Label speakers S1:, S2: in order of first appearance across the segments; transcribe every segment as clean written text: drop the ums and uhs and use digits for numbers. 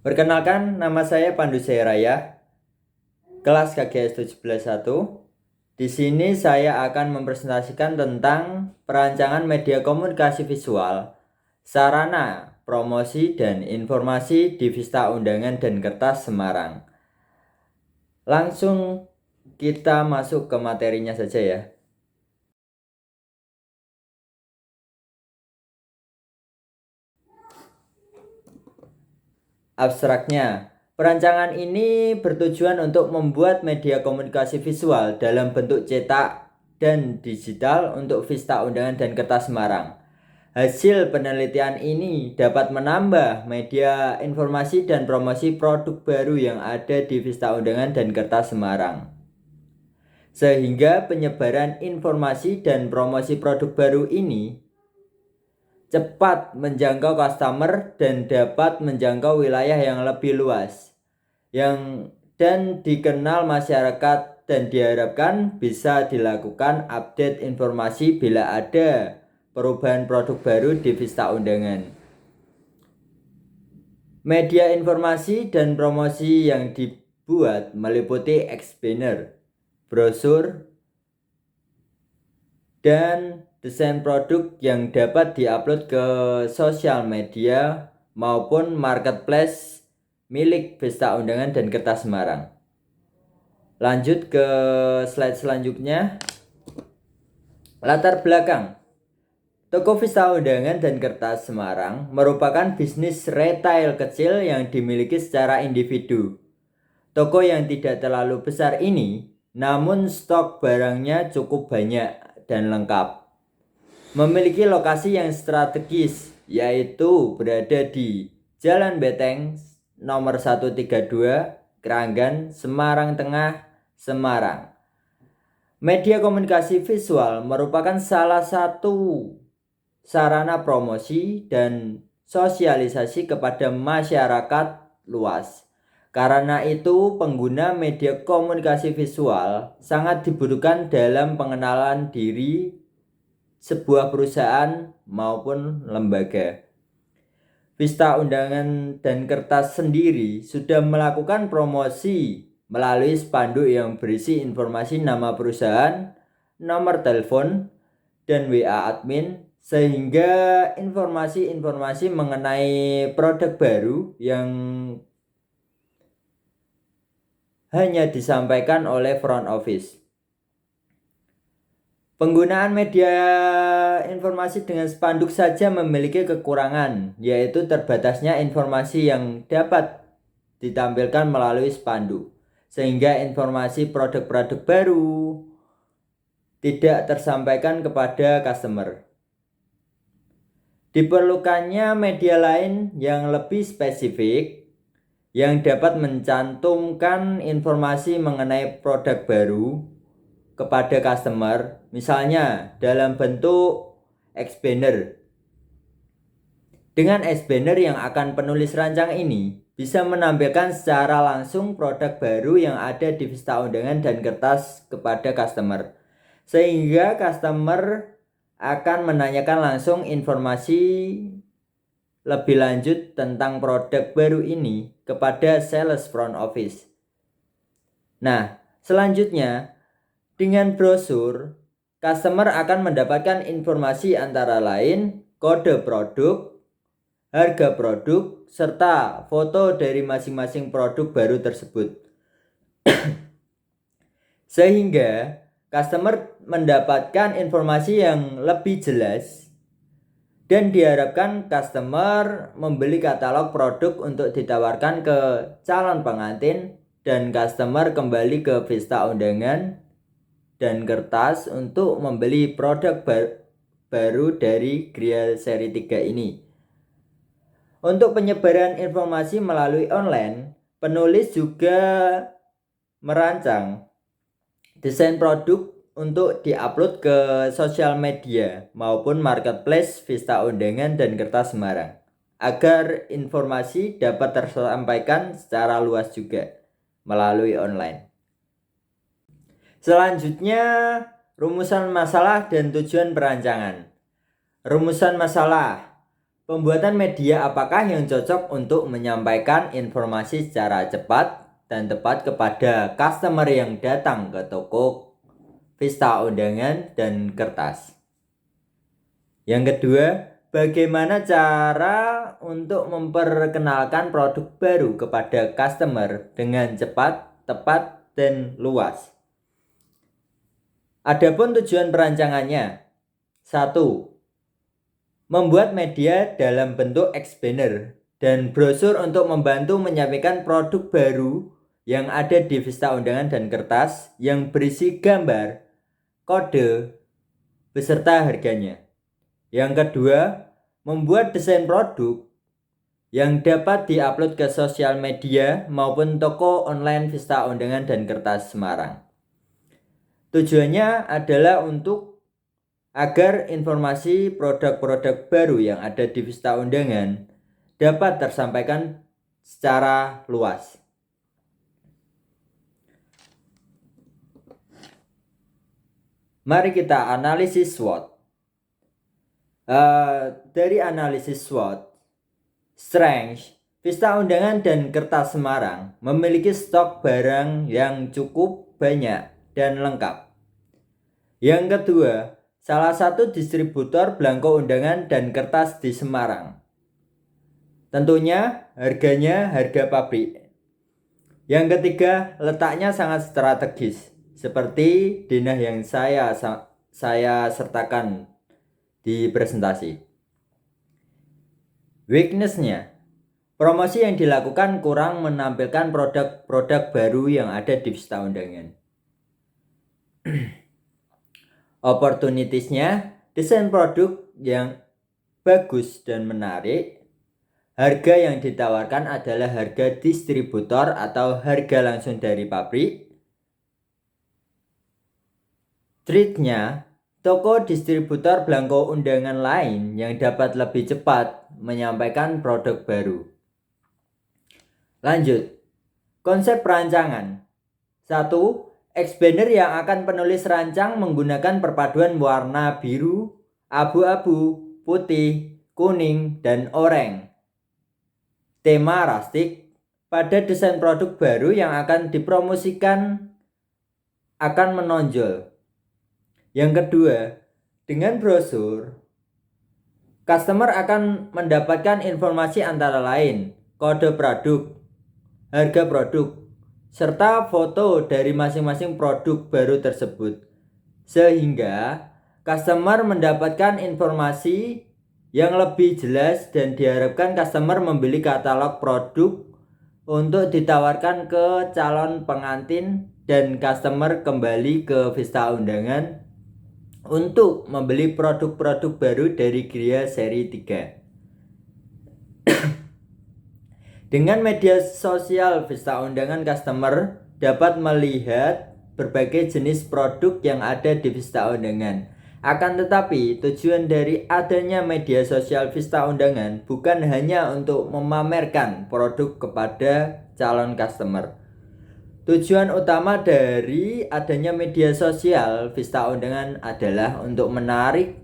S1: Perkenalkan, nama saya Pandu Raya, kelas KGS 171. Di sini saya akan mempresentasikan tentang perancangan media komunikasi visual, sarana, promosi, dan informasi di Vista Undangan dan Kertas Semarang. Langsung kita masuk ke materinya saja ya. Abstraknya, perancangan ini bertujuan untuk membuat media komunikasi visual dalam bentuk cetak dan digital untuk Vista Undangan dan Kertas Semarang. Hasil penelitian ini dapat menambah media informasi dan promosi produk baru yang ada di Vista Undangan dan Kertas Semarang, sehingga penyebaran informasi dan promosi produk baru ini cepat menjangkau customer dan dapat menjangkau wilayah yang lebih luas dan dikenal masyarakat, dan diharapkan bisa dilakukan update informasi bila ada perubahan produk baru di Vista Undangan. Media informasi dan promosi yang dibuat meliputi explainer, brosur, dan desain produk yang dapat diupload ke sosial media maupun marketplace milik Vista Undangan dan Kertas Semarang. Lanjut ke slide selanjutnya. Latar belakang. Toko Vista Undangan dan Kertas Semarang merupakan bisnis retail kecil yang dimiliki secara individu. Toko yang tidak terlalu besar ini, namun stok barangnya cukup banyak dan lengkap. Memiliki lokasi yang strategis, yaitu berada di Jalan Beteng nomor 132, Keranggan, Semarang Tengah, Semarang. Media komunikasi visual merupakan salah satu sarana promosi dan sosialisasi kepada masyarakat luas. Karena itu, pengguna media komunikasi visual sangat dibutuhkan dalam pengenalan diri sebuah perusahaan maupun lembaga. Vista Undangan dan Kertas sendiri sudah melakukan promosi melalui spanduk yang berisi informasi nama perusahaan, nomor telepon, dan WA admin, sehingga informasi-informasi mengenai produk baru yang hanya disampaikan oleh front office. Penggunaan media informasi dengan spanduk saja memiliki kekurangan, yaitu terbatasnya informasi yang dapat ditampilkan melalui spanduk, sehingga informasi produk-produk baru tidak tersampaikan kepada customer. Diperlukannya media lain yang lebih spesifik yang dapat mencantumkan informasi mengenai produk baru kepada customer, misalnya dalam bentuk explainer. Dengan explainer yang akan penulis rancang ini bisa menampilkan secara langsung produk baru yang ada di Vista Undangan dan Kertas kepada customer, sehingga customer akan menanyakan langsung informasi lebih lanjut tentang produk baru ini kepada sales front office. Nah, selanjutnya, dengan brosur, customer akan mendapatkan informasi antara lain kode produk, harga produk, serta foto dari masing-masing produk baru tersebut. Sehingga customer mendapatkan informasi yang lebih jelas, dan diharapkan customer membeli katalog produk untuk ditawarkan ke calon pengantin, dan customer kembali ke Vista Undangan dan Kertas untuk membeli produk baru dari Gria seri 3 ini. Untuk penyebaran informasi melalui online, penulis juga merancang desain produk untuk diupload ke sosial media maupun marketplace Vista Undangan dan Kertas Semarang, agar informasi dapat tersampaikan secara luas juga melalui online. Selanjutnya, rumusan masalah dan tujuan perancangan. Rumusan masalah. Pembuatan media apakah yang cocok untuk menyampaikan informasi secara cepat dan tepat kepada customer yang datang ke toko pesta undangan dan kertas? Yang kedua, bagaimana cara untuk memperkenalkan produk baru kepada customer dengan cepat, tepat, dan luas? Adapun tujuan perancangannya. 1. Membuat media dalam bentuk explainer dan brosur untuk membantu menyampaikan produk baru yang ada di pesta undangan dan kertas yang berisi gambar, kode, beserta harganya. Yang kedua, membuat desain produk yang dapat diupload ke sosial media maupun toko online pesta undangan dan kertas Semarang. Tujuannya adalah agar informasi produk-produk baru yang ada di pesta undangan dapat tersampaikan secara luas. Mari kita analisis SWOT. Dari analisis SWOT, strength, pesta undangan dan kertas Semarang memiliki stok barang yang cukup banyak dan lengkap. Yang kedua, salah satu distributor belangko undangan dan kertas di Semarang. Tentunya harganya harga pabrik. Yang ketiga, letaknya sangat strategis, seperti denah yang saya sertakan di presentasi. Weakness-nya, promosi yang dilakukan kurang menampilkan produk-produk baru yang ada di pesta undangan. Opportunities-nya, desain produk yang bagus dan menarik. Harga yang ditawarkan adalah harga distributor atau harga langsung dari pabrik. Threat-nya, toko distributor belangko undangan lain yang dapat lebih cepat menyampaikan produk baru. Lanjut, konsep perancangan. 1. Explainer yang akan penulis rancang menggunakan perpaduan warna biru, abu-abu, putih, kuning, dan oranye. Tema rustic pada desain produk baru yang akan dipromosikan akan menonjol. Yang kedua, dengan brosur, customer akan mendapatkan informasi antara lain kode produk, harga produk, serta foto dari masing-masing produk baru tersebut. Sehingga customer mendapatkan informasi yang lebih jelas dan diharapkan customer membeli katalog produk untuk ditawarkan ke calon pengantin dan customer kembali ke pesta undangan untuk membeli produk-produk baru dari Gria seri 3. Dengan media sosial pesta undangan, customer dapat melihat berbagai jenis produk yang ada di pesta undangan. Akan tetapi, tujuan dari adanya media sosial pesta undangan bukan hanya untuk memamerkan produk kepada calon customer. Tujuan utama dari adanya media sosial pesta undangan adalah untuk menarik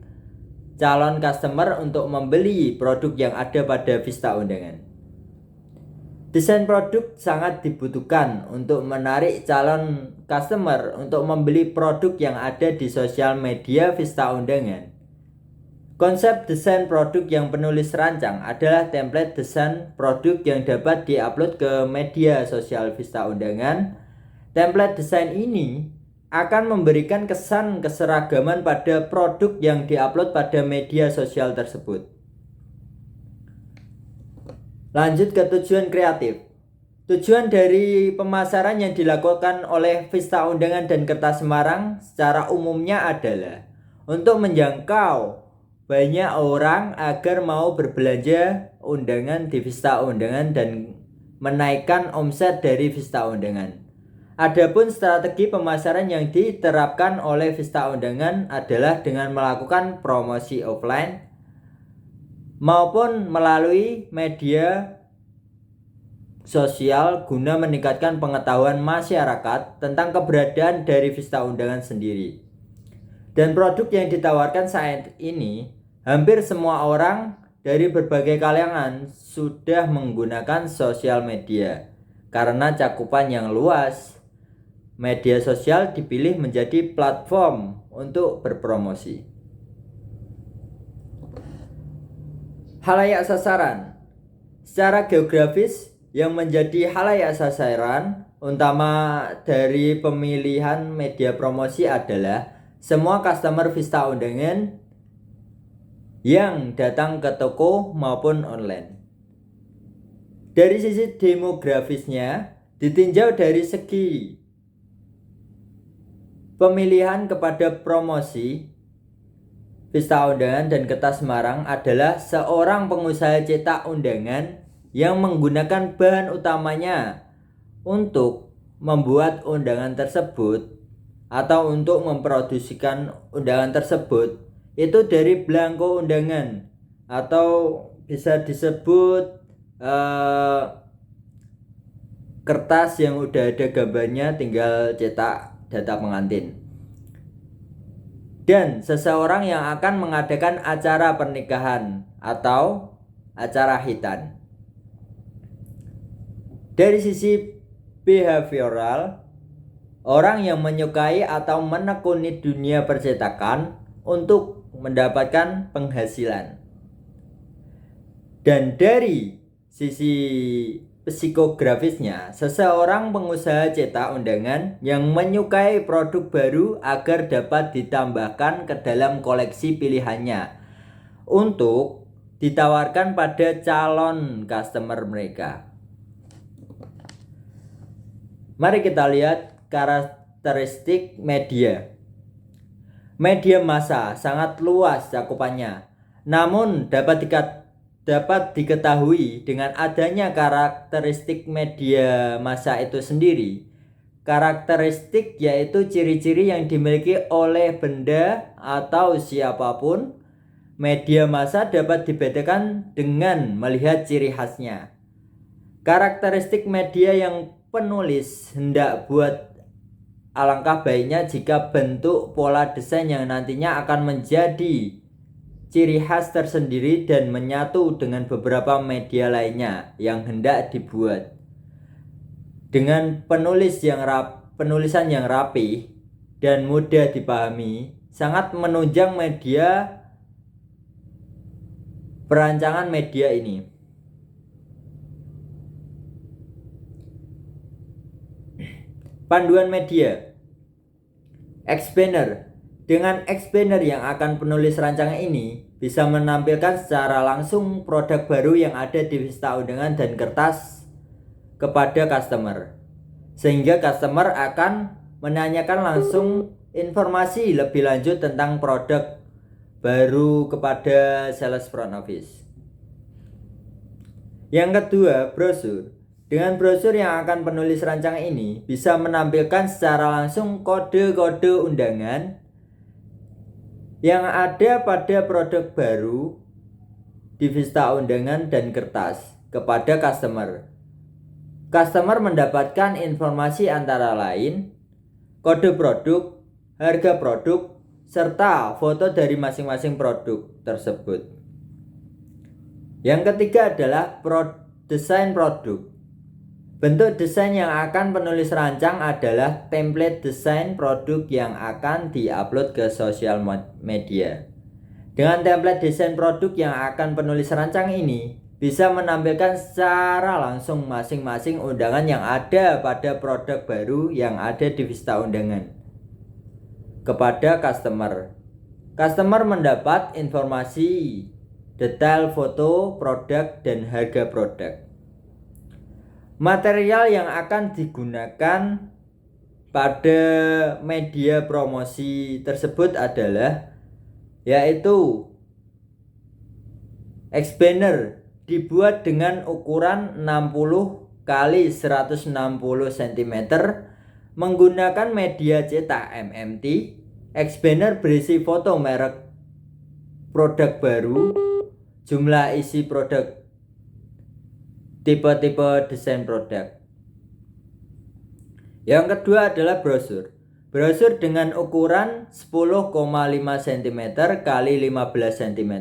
S1: calon customer untuk membeli produk yang ada pada pesta undangan. Desain produk sangat dibutuhkan untuk menarik calon customer untuk membeli produk yang ada di sosial media pesta undangan. Konsep desain produk yang penulis rancang adalah template desain produk yang dapat diupload ke media sosial pesta undangan. Template desain ini akan memberikan kesan keseragaman pada produk yang diupload pada media sosial tersebut. Lanjut ke tujuan kreatif. Tujuan dari pemasaran yang dilakukan oleh pesta undangan dan kertas Semarang secara umumnya adalah untuk menjangkau banyak orang agar mau berbelanja undangan di pesta undangan dan menaikkan omset dari pesta undangan. Adapun strategi pemasaran yang diterapkan oleh pesta undangan adalah dengan melakukan promosi offline maupun melalui media sosial guna meningkatkan pengetahuan masyarakat tentang keberadaan dari pesta undangan sendiri. Dan produk yang ditawarkan saat ini hampir semua orang dari berbagai kalangan sudah menggunakan sosial media. Karena cakupan yang luas, media sosial dipilih menjadi platform untuk berpromosi. Khalayak sasaran. Secara geografis, yang menjadi khalayak sasaran utama dari pemilihan media promosi adalah semua customer Vista Undangan yang datang ke toko maupun online. Dari sisi demografisnya, ditinjau dari segi pemilihan kepada promosi, Vista Undangan dan Kertas Semarang adalah seorang pengusaha cetak undangan yang menggunakan bahan utamanya untuk membuat undangan tersebut atau untuk memproduksikan undangan tersebut itu dari belangko undangan atau bisa disebut kertas yang udah ada gambarnya, tinggal cetak data pengantin. Dan seseorang yang akan mengadakan acara pernikahan atau acara khitan. Dari sisi behavioral, orang yang menyukai atau menekuni dunia percetakan untuk mendapatkan penghasilan. Dan dari sisi psikografisnya, seseorang pengusaha cetak undangan yang menyukai produk baru agar dapat ditambahkan ke dalam koleksi pilihannya untuk ditawarkan pada calon customer mereka. Mari kita lihat karakteristik media. Media massa sangat luas cakupannya, namun dapat diketahui dengan adanya karakteristik media massa itu sendiri. Karakteristik yaitu ciri-ciri yang dimiliki oleh benda atau siapapun. Media massa dapat dibedakan dengan melihat ciri khasnya. Karakteristik media yang penulis hendak buat, alangkah baiknya jika bentuk pola desain yang nantinya akan menjadi ciri khas tersendiri dan menyatu dengan beberapa media lainnya yang hendak dibuat. Dengan penulisan yang rapi dan mudah dipahami, sangat menunjang media perancangan media ini. Panduan media. Explainer. Dengan explainer yang akan penulis rancangan ini bisa menampilkan secara langsung produk baru yang ada di Vista Undangan dan Kertas kepada customer. Sehingga customer akan menanyakan langsung informasi lebih lanjut tentang produk baru kepada sales front office. Yang kedua, brosur. Dengan brosur yang akan penulis rancangan ini bisa menampilkan secara langsung kode-kode undangan yang ada pada produk baru di Vista Undangan dan Kertas kepada customer. Customer mendapatkan informasi antara lain kode produk, harga produk, serta foto dari masing-masing produk tersebut. Yang ketiga adalah desain produk. Bentuk desain yang akan penulis rancang adalah template desain produk yang akan diupload ke sosial media. Dengan template desain produk yang akan penulis rancang ini bisa menampilkan secara langsung masing-masing undangan yang ada pada produk baru yang ada di Vista Undangan kepada customer. Customer mendapat informasi detail foto produk dan harga produk. Material yang akan digunakan pada media promosi tersebut adalah yaitu explainer dibuat dengan ukuran 60 x 160 cm menggunakan media cetak MMT. Explainer berisi foto merek produk baru, jumlah isi produk, tipe-tipe desain produk. Yang kedua adalah brosur. Brosur dengan ukuran 10,5 cm x 15 cm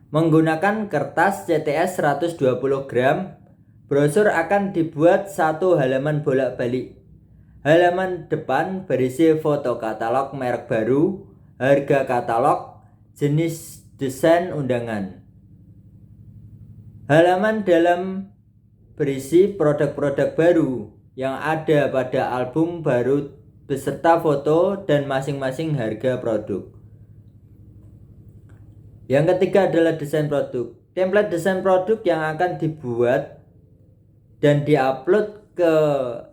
S1: Menggunakan kertas CTS 120 gram, brosur akan dibuat satu halaman bolak-balik. Halaman depan berisi foto katalog merek baru, harga katalog, jenis desain undangan. Halaman dalam berisi produk-produk baru yang ada pada album baru beserta foto dan masing-masing harga produk. Yang ketiga adalah desain produk. Template desain produk yang akan dibuat dan diupload ke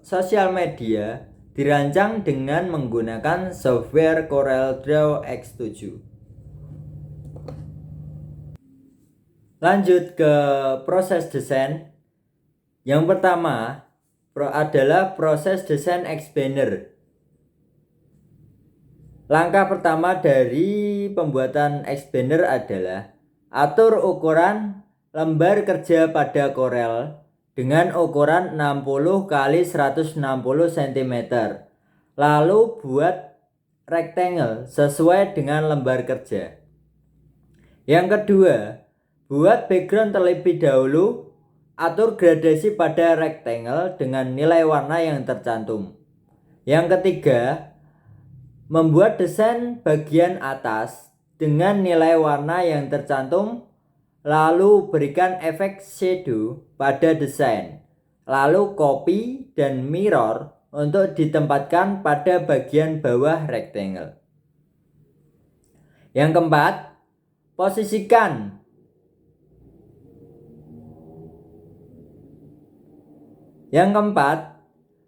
S1: sosial media dirancang dengan menggunakan software CorelDRAW X7. Lanjut ke proses desain. Yang pertama adalah proses desain expander. Langkah pertama dari pembuatan expander adalah atur ukuran lembar kerja pada Corel dengan ukuran 60 x 160 cm. Lalu buat rectangle sesuai dengan lembar kerja. Yang kedua, buat background terlebih dahulu. Atur gradasi pada rectangle dengan nilai warna yang tercantum. Yang ketiga, membuat desain bagian atas dengan nilai warna yang tercantum, lalu berikan efek shadow pada desain, lalu copy dan mirror untuk ditempatkan pada bagian bawah rectangle. Yang keempat, posisikan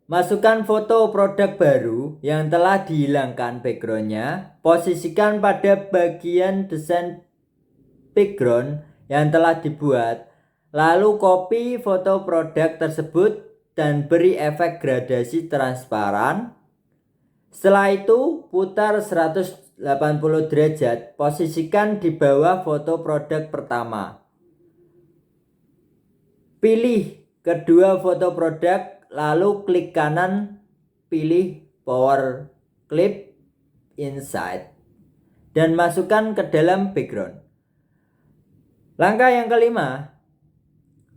S1: masukkan foto produk baru yang telah dihilangkan backgroundnya. Posisikan pada bagian desain background yang telah dibuat. Lalu copy foto produk tersebut dan beri efek gradasi transparan. Setelah itu putar 180 derajat. Posisikan di bawah foto produk pertama. Pilih kedua foto produk. Lalu klik kanan, pilih power clip inside dan masukkan ke dalam background. Langkah yang kelima,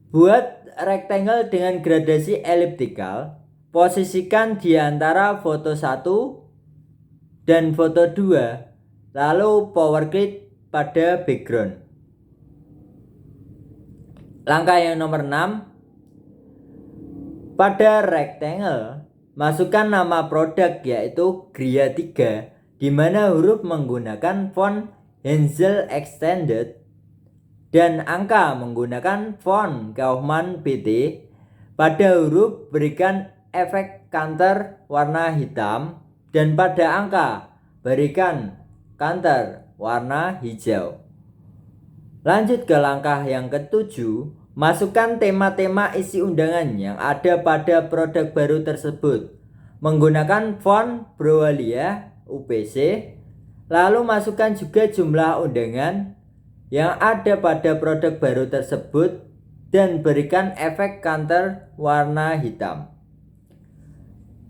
S1: buat rectangle dengan gradasi elliptical. Posisikan di antara foto 1 dan foto 2, lalu power clip pada background. Langkah yang nomor 6, pada rectangle, masukkan nama produk yaitu Gria 3, di mana huruf menggunakan font Hansel Extended dan angka menggunakan font Kaufman PT. Pada huruf berikan efek counter warna hitam dan pada angka berikan counter warna hijau. Lanjut ke langkah yang ketujuh. Masukkan tema-tema isi undangan yang ada pada produk baru tersebut menggunakan font Browalia UPC. Lalu masukkan juga jumlah undangan yang ada pada produk baru tersebut dan berikan efek counter warna hitam.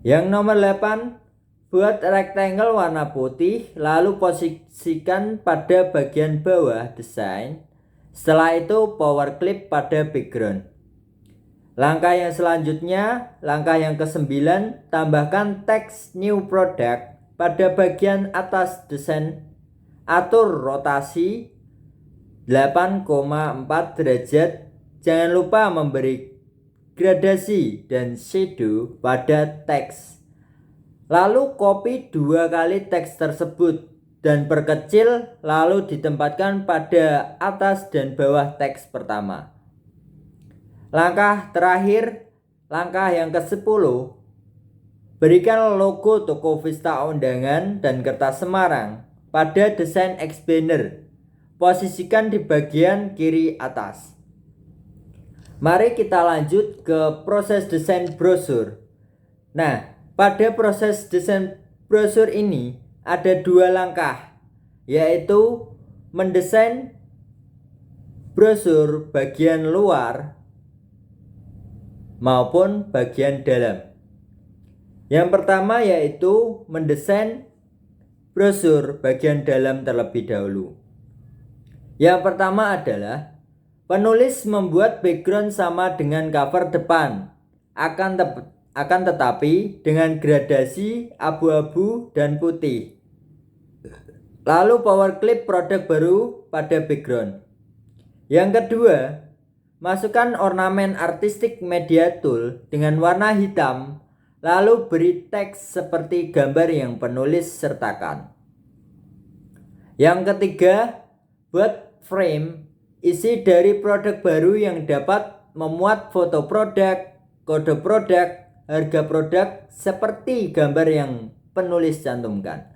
S1: Yang nomor 8, buat rectangle warna putih, lalu posisikan pada bagian bawah desain. Setelah itu power clip pada background. Langkah yang selanjutnya, langkah yang ke-9, tambahkan teks new product pada bagian atas desain. Atur rotasi 8,4 derajat. Jangan lupa memberi gradasi dan shadow pada teks. Lalu copy 2 kali teks tersebut dan perkecil, lalu ditempatkan pada atas dan bawah teks pertama. Langkah terakhir, langkah yang ke-10, berikan logo toko Vista Undangan dan Kertas Semarang pada desain expander. Posisikan di bagian kiri atas. Mari kita lanjut ke proses desain brosur. Nah, pada proses desain brosur ini ada 2 langkah, yaitu mendesain brosur bagian luar maupun bagian dalam. Yang pertama yaitu mendesain brosur bagian dalam terlebih dahulu. Yang pertama adalah penulis membuat background sama dengan cover depan, akan tetapi dengan gradasi abu-abu dan putih. Lalu power clip produk baru pada background. Yang kedua, masukkan ornamen artistik media tool dengan warna hitam, lalu beri teks seperti gambar yang penulis sertakan. Yang ketiga, buat frame isi dari produk baru yang dapat memuat foto produk, kode produk, harga produk seperti gambar yang penulis cantumkan.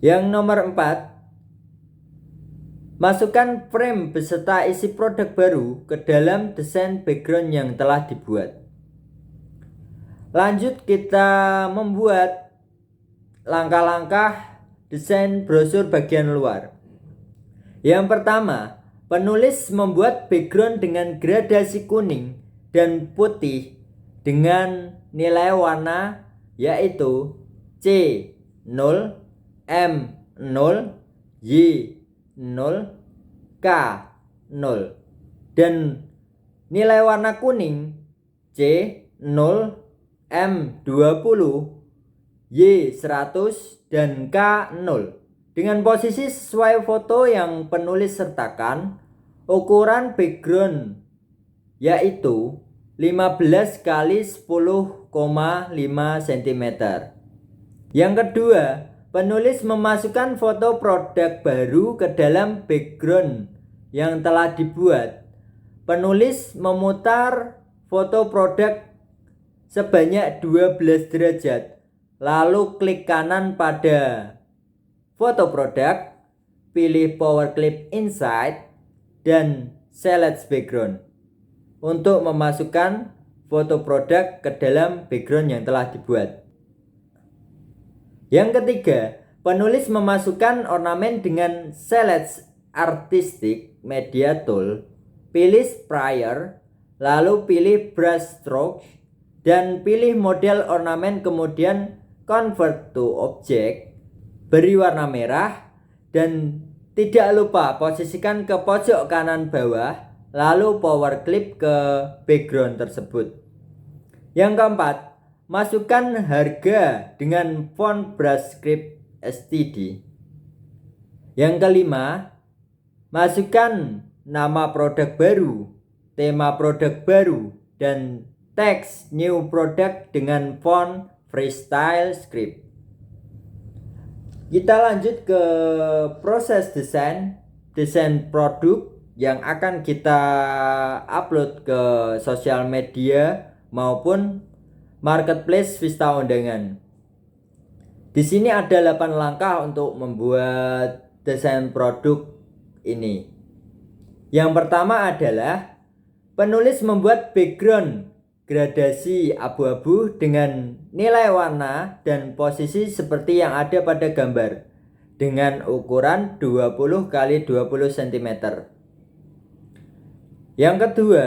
S1: Yang nomor 4, masukkan frame beserta isi produk baru ke dalam desain background yang telah dibuat. Lanjut kita membuat langkah-langkah desain brosur bagian luar. Yang pertama, penulis membuat background dengan gradasi kuning dan putih dengan nilai warna yaitu C0, M0, Y0, K0 dan nilai warna kuning C0, M20, Y100 dan K0 dengan posisi sesuai foto yang penulis sertakan. Ukuran background yaitu 15 x 10,5 cm. Yang kedua, penulis memasukkan foto produk baru ke dalam background yang telah dibuat. Penulis memutar foto produk sebanyak 12 derajat, lalu klik kanan pada foto produk, pilih power clip inside dan select background untuk memasukkan foto produk ke dalam background yang telah dibuat. Yang ketiga, penulis memasukkan ornamen dengan select artistic media tool, pilih sprayer, lalu pilih brush stroke dan pilih model ornamen, kemudian convert to object, beri warna merah dan tidak lupa posisikan ke pojok kanan bawah, lalu power clip ke background tersebut. Yang keempat, masukkan harga dengan font brush script std. Yang kelima, masukkan nama produk baru, tema produk baru dan teks new product dengan font freestyle script. Kita lanjut ke proses desain produk yang akan kita upload ke sosial media maupun marketplace Vista Undangan. Di sini ada 8 langkah untuk membuat desain produk ini. Yang pertama adalah penulis membuat background gradasi abu-abu dengan nilai warna dan posisi seperti yang ada pada gambar dengan ukuran 20 x 20 cm. Yang kedua,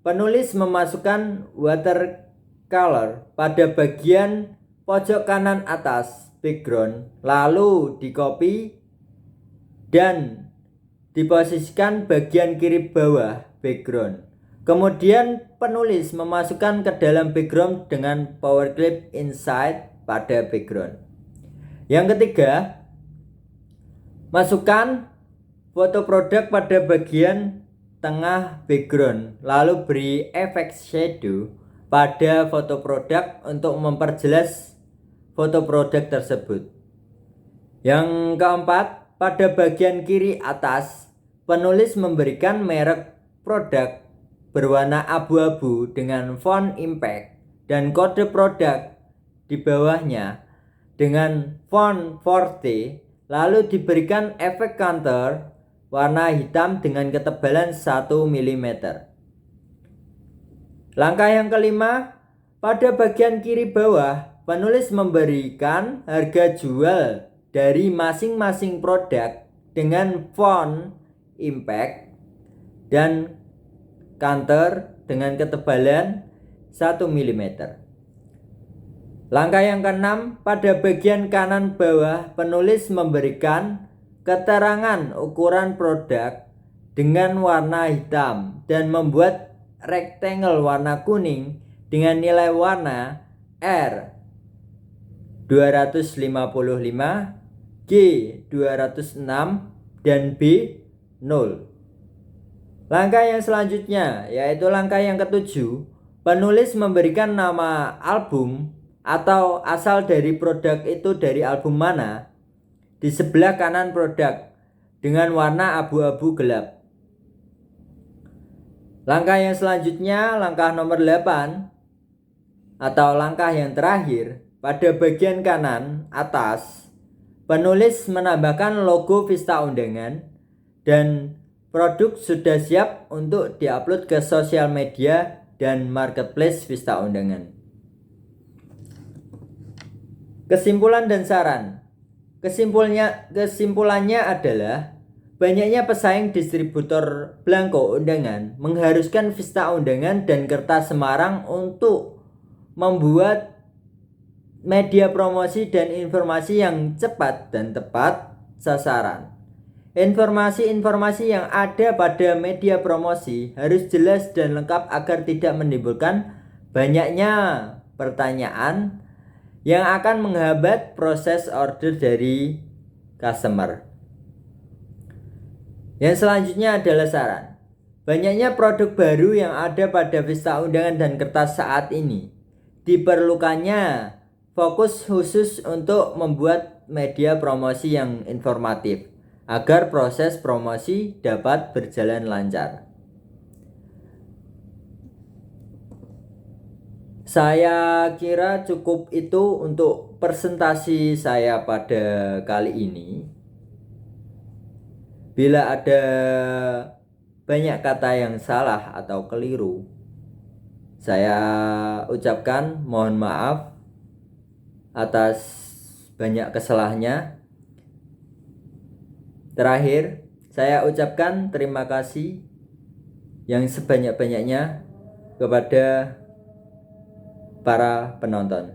S1: penulis memasukkan watercolor pada bagian pojok kanan atas background, lalu di-copy dan diposisikan bagian kiri bawah background. Kemudian penulis memasukkan ke dalam background dengan power clip inside pada background. Yang ketiga, masukkan foto produk pada bagian tengah background, lalu beri efek shadow pada foto produk untuk memperjelas foto produk tersebut. Yang keempat, pada bagian kiri atas, penulis memberikan merek produk berwarna abu-abu dengan font impact dan kode produk di bawahnya dengan font forte, lalu diberikan efek counter warna hitam dengan ketebalan 1 mm. Langkah yang kelima, pada bagian kiri bawah, penulis memberikan harga jual dari masing-masing produk dengan font impact dan counter dengan ketebalan 1 mm. Langkah yang keenam, pada bagian kanan bawah penulis memberikan keterangan ukuran produk dengan warna hitam dan membuat rectangle warna kuning dengan nilai warna R 255, G 206, dan B 0. Langkah yang selanjutnya yaitu langkah yang ketujuh, penulis memberikan nama album atau asal dari produk itu dari album mana di sebelah kanan produk dengan warna abu-abu gelap. Langkah yang selanjutnya, langkah nomor 8 atau langkah yang terakhir, pada bagian kanan atas penulis menambahkan logo Vista Undangan dan produk sudah siap untuk diupload ke sosial media dan marketplace Vista Undangan. Kesimpulan dan saran. Kesimpulannya adalah banyaknya pesaing distributor belangko undangan mengharuskan Vista Undangan dan Kertas Semarang untuk membuat media promosi dan informasi yang cepat dan tepat sasaran. Informasi-informasi yang ada pada media promosi harus jelas dan lengkap agar tidak menimbulkan banyaknya pertanyaan yang akan menghambat proses order dari customer. Yang selanjutnya adalah saran. Banyaknya produk baru yang ada pada Vista Undangan dan Kertas saat ini. Diperlukannya fokus khusus untuk membuat media promosi yang informatif agar proses promosi dapat berjalan lancar. Saya kira cukup itu untuk presentasi saya pada kali ini. Bila ada banyak kata yang salah atau keliru, saya ucapkan mohon maaf atas banyak kesalahannya. Terakhir, saya ucapkan terima kasih yang sebanyak-banyaknya kepada para penonton.